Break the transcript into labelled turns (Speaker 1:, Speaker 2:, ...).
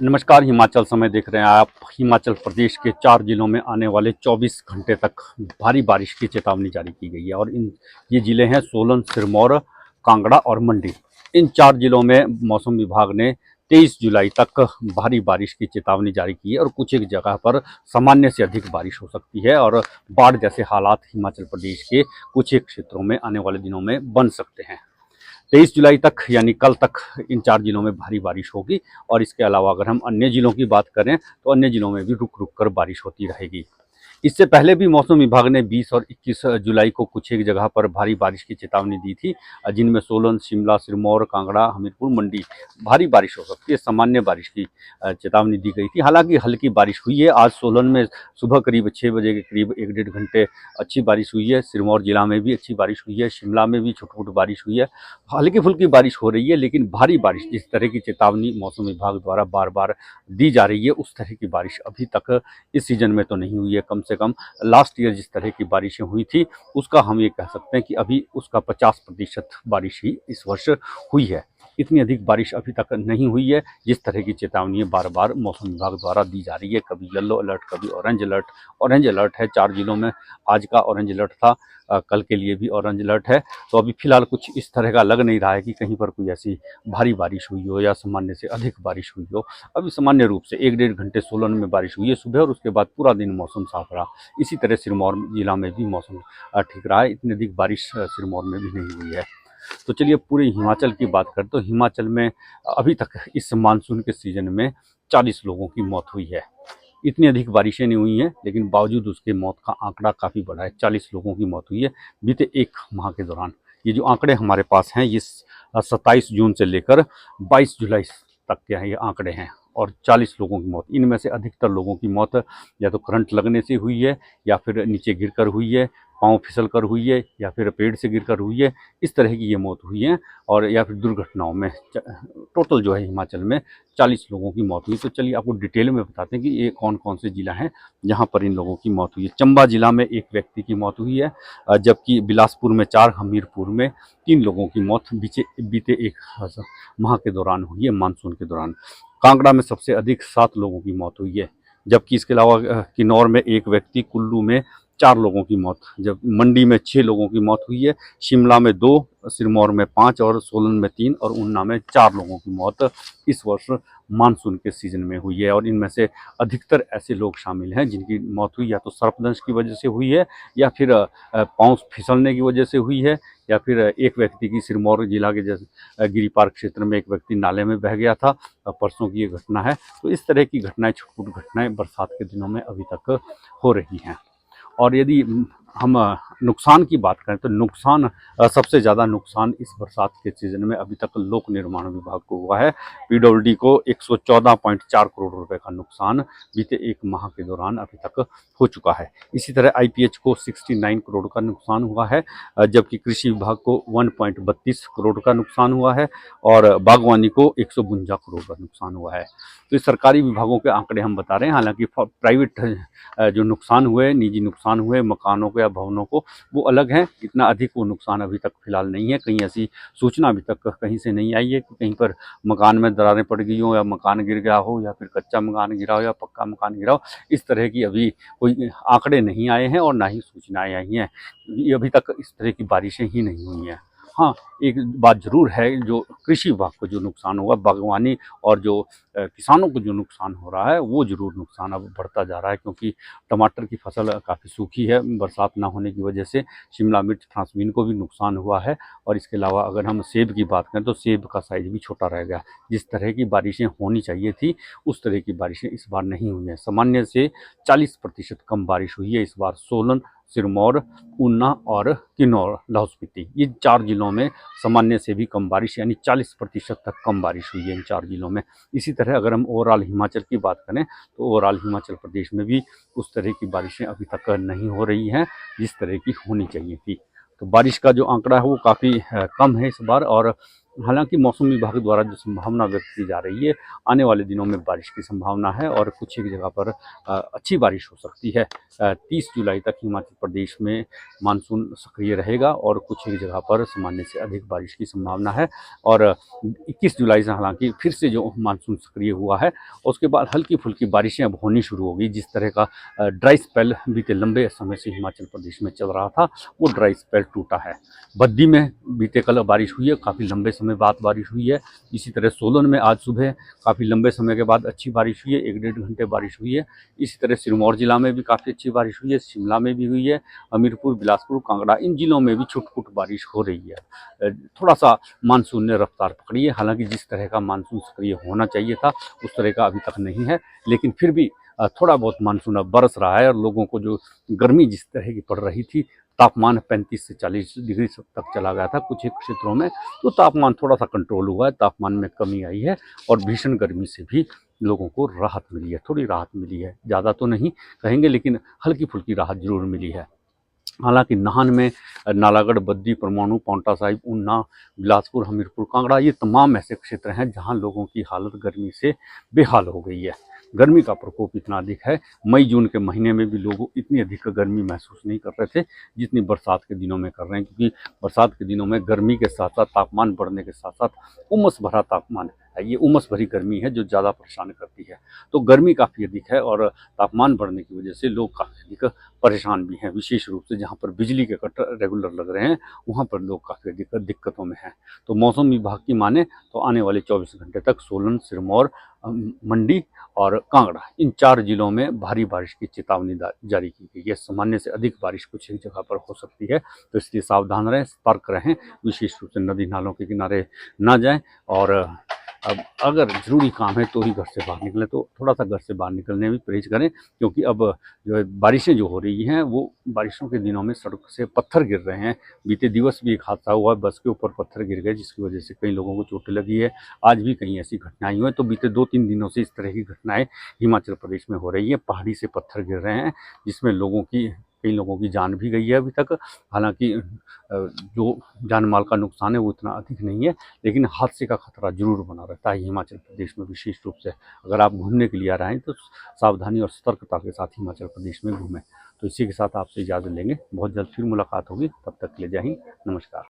Speaker 1: नमस्कार। हिमाचल समय देख रहे हैं आप। हिमाचल प्रदेश के 4 जिलों में आने वाले 24 घंटे तक भारी बारिश की चेतावनी जारी की गई है और ये जिले हैं सोलन, सिरमौर, कांगड़ा और मंडी। इन 4 जिलों में मौसम विभाग ने 23 जुलाई तक भारी बारिश की चेतावनी जारी की है और कुछ एक जगह पर सामान्य से अधिक बारिश हो सकती है और बाढ़ जैसे हालात हिमाचल प्रदेश के कुछ एक क्षेत्रों में आने वाले दिनों में बन सकते हैं। 23 जुलाई तक यानी कल तक इन 4 जिलों में भारी बारिश होगी और इसके अलावा अगर हम अन्य जिलों की बात करें तो अन्य जिलों में भी रुक रुक कर बारिश होती रहेगी। इससे पहले भी मौसम विभाग ने 20 और 21 जुलाई को कुछ एक जगह पर भारी बारिश की चेतावनी दी थी, जिनमें सोलन, शिमला, सिरमौर, कांगड़ा, हमीरपुर, मंडी भारी बारिश हो सकती है, सामान्य बारिश की चेतावनी दी गई थी। हालांकि हल्की बारिश हुई है। आज सोलन में सुबह करीब 6 बजे के करीब 1 डेढ़ घंटे अच्छी बारिश हुई है। सिरमौर जिला में भी अच्छी बारिश हुई है। शिमला में भी छोटी छोटी बारिश हुई है। हल्की फुल्की बारिश हो रही है, लेकिन भारी बारिश जिस तरह की चेतावनी मौसम विभाग द्वारा बार बार दी जा रही है उस तरह की बारिश अभी तक इस सीजन में तो नहीं हुई है। कम से कम लास्ट ईयर जिस तरह की बारिशें हुई थी उसका हम ये कह सकते हैं कि अभी उसका 50% बारिश ही इस वर्ष हुई है। इतनी अधिक बारिश अभी तक नहीं हुई है जिस तरह की चेतावनी बार बार मौसम विभाग द्वारा दी जा रही है। कभी येलो अलर्ट, कभी ऑरेंज अलर्ट। ऑरेंज अलर्ट है 4 जिलों में। आज का ऑरेंज अलर्ट था, कल के लिए भी ऑरेंज अलर्ट है। तो अभी फिलहाल कुछ इस तरह का लग नहीं रहा है कि कहीं पर कोई ऐसी भारी बारिश हुई हो या सामान्य से अधिक बारिश हुई हो। अभी सामान्य रूप से 1 डेढ़ घंटे सोलन में बारिश हुई है सुबह और उसके बाद पूरा दिन मौसम साफ रहा। इसी तरह सिरमौर जिला में भी मौसम ठीक रहा है। इतनी अधिक बारिश सिरमौर में भी नहीं हुई है। तो चलिए पूरे हिमाचल की बात करें तो हिमाचल में अभी तक इस मानसून के सीजन में 40 लोगों की मौत हुई है। इतनी अधिक बारिशें नहीं हुई हैं, लेकिन बावजूद उसके मौत का आंकड़ा काफ़ी बड़ा है। 40 लोगों की मौत हुई है बीते 1 माह के दौरान। ये जो आंकड़े हमारे पास हैं ये 27 जून से लेकर 22 जुलाई तक के हैं ये आंकड़े हैं। और 40 लोगों की मौत, इनमें से अधिकतर लोगों की मौत या तो करंट लगने से हुई है या फिर नीचे गिरकर हुई है, पाँव फिसल कर हुई है या फिर पेड़ से गिरकर हुई है। इस तरह की ये मौत हुई है और या फिर दुर्घटनाओं में। टोटल जो है हिमाचल में 40 लोगों की मौत हुई। तो चलिए आपको डिटेल में बताते हैं कि ये कौन कौन से जिला हैं जहाँ पर इन लोगों की मौत हुई है। चंबा जिला में 1 व्यक्ति की मौत हुई है, जबकि बिलासपुर में 4, हमीरपुर में 3 लोगों की मौत बीते 1 माह के दौरान हुई है, मानसून के दौरान। कांगड़ा में सबसे अधिक 7 लोगों की मौत हुई है, जबकि इसके अलावा किन्नौर में 1 व्यक्ति, कुल्लू में 4 लोगों की मौत, जब मंडी में 6 लोगों की मौत हुई है, शिमला में 2, सिरमौर में 5 और सोलन में 3 और ऊना में 4 लोगों की मौत इस वर्ष मानसून के सीजन में हुई है। और इनमें से अधिकतर ऐसे लोग शामिल हैं जिनकी मौत हुई या तो सर्पदंश की वजह से हुई है या फिर पाँव फिसलने की वजह से हुई है या फिर एक व्यक्ति की सिरमौर जिला के जैसे गिरिपार क्षेत्र में एक व्यक्ति नाले में बह गया था। परसों की ये घटना है। तो इस तरह की घटनाएं, छोटी-छोटी घटनाएं बरसात के दिनों में अभी तक हो रही हैं। और यदि हम नुकसान की बात करें तो नुकसान, सबसे ज़्यादा नुकसान इस बरसात के सीज़न में अभी तक लोक निर्माण विभाग को हुआ है। पीडब्ल्यूडी को 114.4 करोड़ रुपए का नुकसान बीते 1 माह के दौरान अभी तक हो चुका है। इसी तरह आईपीएच को 69 करोड़ का नुकसान हुआ है, जबकि कृषि विभाग को 1.32 करोड़ का नुकसान हुआ है और बागवानी को 152 करोड़ का नुकसान हुआ है। तो ये सरकारी विभागों के आंकड़े हम बता रहे हैं। हालांकि प्राइवेट जो नुकसान हुए, निजी नुकसान हुए मकानों को या भवनों को, वो अलग हैं। इतना अधिक वो नुकसान अभी तक फिलहाल नहीं है। कहीं ऐसी सूचना अभी तक कहीं से नहीं आई है कि कहीं पर मकान में दरारें पड़ गई हो या मकान गिर गया हो या फिर कच्चा मकान गिरा हो या पक्का मकान गिरा हो। इस तरह की अभी कोई आंकड़े नहीं आए हैं और ना ही सूचनाएं आई हैं। ये अभी तक इस तरह की बारिशें ही नहीं हुई हैं। हाँ, एक बात ज़रूर है, जो कृषि विभाग को जो नुकसान हुआ, बागवानी और जो किसानों को जो नुकसान हो रहा है वो ज़रूर नुकसान अब बढ़ता जा रहा है, क्योंकि टमाटर की फसल काफ़ी सूखी है बरसात ना होने की वजह से। शिमला मिर्च, फ्रांसबीन को भी नुकसान हुआ है। और इसके अलावा अगर हम सेब की बात करें तो सेब का साइज़ भी छोटा रह गया। जिस तरह की बारिशें होनी चाहिए थी उस तरह की बारिशें इस बार नहीं हुई हैं। सामान्य से 40% कम बारिश हुई है इस बार सोलन, सिरमौर, ऊना और किन्नौर, लाहौल स्पीति, ये 4 जिलों में सामान्य से भी कम बारिश यानी 40% तक कम बारिश हुई है इन 4 जिलों में। इसी तरह अगर हम ओवरऑल हिमाचल की बात करें तो ओवरऑल हिमाचल प्रदेश में भी उस तरह की बारिशें अभी तक नहीं हो रही हैं जिस तरह की होनी चाहिए थी। तो बारिश का जो आंकड़ा है वो काफ़ी कम है इस बार। और हालांकि मौसम विभाग द्वारा जो संभावना व्यक्त की जा रही है, आने वाले दिनों में बारिश की संभावना है और कुछ एक जगह पर अच्छी बारिश हो सकती है। 30 जुलाई तक हिमाचल प्रदेश में मानसून सक्रिय रहेगा और कुछ एक जगह पर सामान्य से अधिक बारिश की संभावना है। और 21 जुलाई से हालांकि फिर से जो मानसून सक्रिय हुआ है, उसके बाद हल्की फुल्की बारिशें अब होनी शुरू हो गई। जिस तरह का ड्राई स्पेल बीते लंबे समय से हिमाचल प्रदेश में चल रहा था, वो ड्राई स्पेल टूटा है। बद्दी में बीते कल बारिश हुई है, काफ़ी लंबे समय बाद बारिश हुई है। इसी तरह सोलन में आज सुबह काफ़ी लंबे समय के बाद अच्छी बारिश हुई है, 1 डेढ़ घंटे बारिश हुई है। इसी तरह सिरमौर जिला में भी काफ़ी अच्छी बारिश हुई है, शिमला में भी हुई है, हमीरपुर, बिलासपुर, कांगड़ा, इन जिलों में भी छुट-पुट बारिश हो रही है। थोड़ा सा मानसून ने रफ्तार पकड़ी है, हालांकि जिस तरह का मानसून सक्रिय होना चाहिए था उस तरह का अभी तक नहीं है, लेकिन फिर भी थोड़ा बहुत मानसून अब बरस रहा है। और लोगों को जो गर्मी जिस तरह की पड़ रही थी, तापमान 35 से 40 डिग्री तक चला गया था कुछ एक क्षेत्रों में, तो तापमान थोड़ा सा कंट्रोल हुआ है, तापमान में कमी आई है और भीषण गर्मी से भी लोगों को राहत मिली है, थोड़ी राहत मिली है, ज़्यादा तो नहीं कहेंगे लेकिन हल्की फुल्की राहत जरूर मिली है। हालांकि नाहन में नालागढ़, बद्दी, परमाणु, पांवटा साहिब, ऊना, बिलासपुर, हमीरपुर, कांगड़ा, ये तमाम ऐसे क्षेत्र हैं जहां लोगों की हालत गर्मी से बेहाल हो गई है। गर्मी का प्रकोप इतना अधिक है, मई जून के महीने में भी लोग इतनी अधिक गर्मी महसूस नहीं कर रहे थे जितनी बरसात के दिनों में कर रहे हैं, क्योंकि बरसात के दिनों में गर्मी के साथ साथ तापमान बढ़ने के साथ साथ उमस भरा तापमान है, ये उमस भरी गर्मी है जो ज़्यादा परेशान करती है। तो गर्मी काफ़ी अधिक है और तापमान बढ़ने की वजह से लोग काफ़ी अधिक परेशान भी हैं। विशेष रूप से जहाँ पर बिजली के कट रेगुलर लग रहे हैं, वहाँ पर लोग काफ़ी अधिक दिक्कतों में हैं। तो मौसम विभाग की माने तो आने वाले 24 घंटे तक सोलन, सिरमौर, मंडी और कांगड़ा, इन 4 जिलों में भारी बारिश की चेतावनी जारी की गई है। सामान्य से अधिक बारिश कुछ एक जगह पर हो सकती है, तो इसलिए सावधान रहें, सतर्क रहें। विशेष रूप से नदी नालों के किनारे ना जाएं और अब अगर ज़रूरी काम है तो ही घर से बाहर निकलें, तो थोड़ा सा घर से बाहर निकलने में परहेज करें, क्योंकि अब जो है बारिशें जो हो रही हैं, वो बारिशों के दिनों में सड़क से पत्थर गिर रहे हैं। बीते दिवस भी एक हादसा हुआ, बस के ऊपर पत्थर गिर गए जिसकी वजह से कई लोगों को चोटें लगी है। आज भी कहीं ऐसी घटनाएं हुई हैं, तो बीते 2-3 दिनों से इस तरह की घटनाएं हिमाचल प्रदेश में हो रही हैं। पहाड़ी से पत्थर गिर रहे हैं जिसमें कई लोगों की जान भी गई है अभी तक। हालांकि जो जान माल का नुकसान है वो इतना अधिक नहीं है, लेकिन हादसे का खतरा जरूर बना रहता है हिमाचल प्रदेश में। विशेष रूप से अगर आप घूमने के लिए आ रहे हैं तो सावधानी और सतर्कता के साथ हिमाचल प्रदेश में घूमें। तो इसी के साथ आपसे इजाज़त लेंगे, बहुत जल्द फिर मुलाकात होगी, तब तक के लिए जय हिंद, नमस्कार।